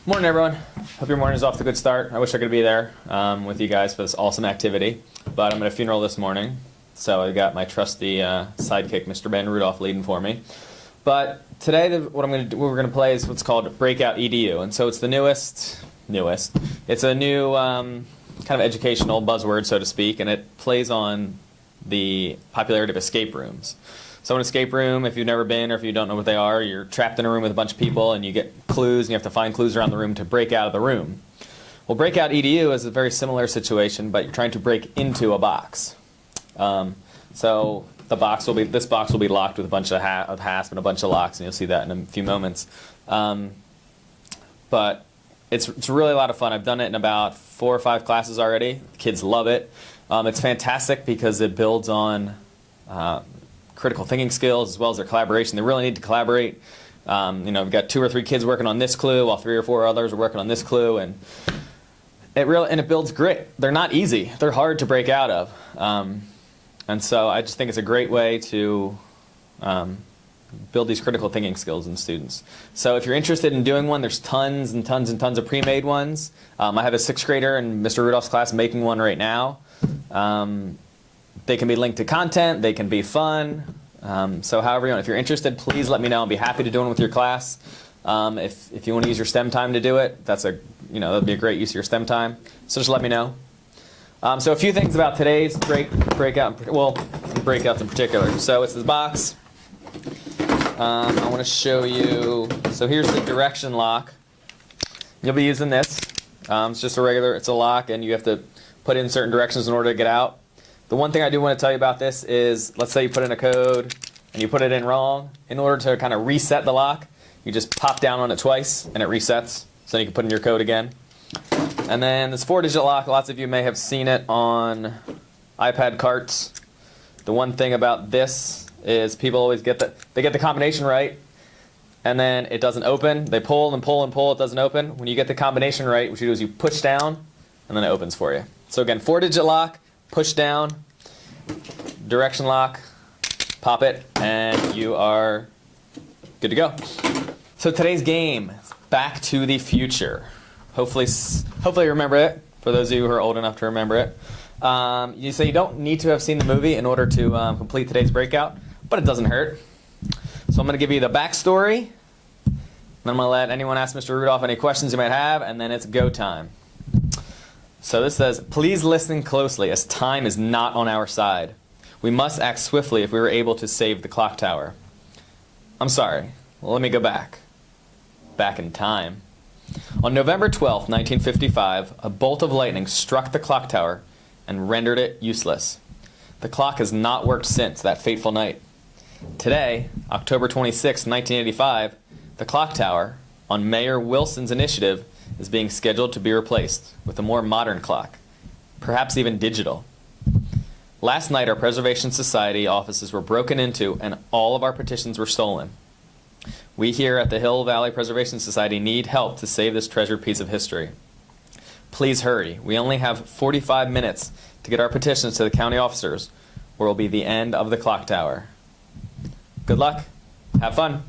Morning, everyone. Hope your morning's off to a good start. I wish I could be there with you guys for this awesome activity, but I'm at a funeral this morning, so I got my trusty sidekick, Mr. Ben Rudolph, leading for me. But today, what we're going to play is what's called Breakout EDU, and so it's the newest. It's a new kind of educational buzzword, so to speak, and it plays on the popularity of escape rooms. So an escape room, if you've never been or if you don't know what they are, you're trapped in a room with a bunch of people and you get clues and you have to find clues around the room to break out of the room. Well, Breakout EDU is a very similar situation, but you're trying to break into a box. So the box will be, this box will be locked with a bunch of hasp and a bunch of locks, and you'll see that in a few moments. But it's really a lot of fun. I've done it in about 4 or 5 classes already. Kids love it. It's fantastic because it builds on critical thinking skills as well as their collaboration. They really need to collaborate. We've got 2 or 3 kids working on this clue while 3 or 4 others are working on this clue, and it builds grit. They're not easy. They're hard to break out of. And so I just think it's a great way to build these critical thinking skills in students. So if you're interested in doing one, there's tons and tons and tons of pre-made ones. I have a 6th grader in Mr. Rudolph's class making one right now. They can be linked to content. They can be fun. So however you want. If you're interested, please let me know. I'll be happy to do one with your class. If you want to use your STEM time to do it, that'd be a great use of your STEM time. So just let me know. So a few things about today's breakouts in particular. So it's this box. I want to show you. So here's the direction lock. You'll be using this. It's just it's a lock, and you have to put in certain directions in order to get out. The one thing I do want to tell you about this is, let's say you put in a code and you put it in wrong. In order to kind of reset the lock, you just pop down on it twice and it resets. So then you can put in your code again. And then this 4-digit lock, lots of you may have seen it on iPad carts. The one thing about this is people always get the combination right, and then it doesn't open. They pull and pull and pull, it doesn't open. When you get the combination right, what you do is you push down and then it opens for you. So again, 4-digit lock, push down, direction lock, pop it, and you are good to go. So today's game, Back to the Future. Hopefully you remember it, for those of you who are old enough to remember it. You don't need to have seen the movie in order to complete today's breakout, but it doesn't hurt. So I'm going to give you the backstory, and I'm going to let anyone ask Mr. Rudolph any questions you might have, and then it's go time. So this says, please listen closely as time is not on our side. We must act swiftly if we were able to save the clock tower. I'm sorry. Well, let me go back. Back in time. On November 12th, 1955, a bolt of lightning struck the clock tower and rendered it useless. The clock has not worked since that fateful night. Today, October 26, 1985, the clock tower, on Mayor Wilson's initiative, is being scheduled to be replaced with a more modern clock, perhaps even digital. Last night, our Preservation Society offices were broken into and all of our petitions were stolen. We here at the Hill Valley Preservation Society need help to save this treasured piece of history. Please hurry. We only have 45 minutes to get our petitions to the county officers, or it will be the end of the clock tower. Good luck. Have fun.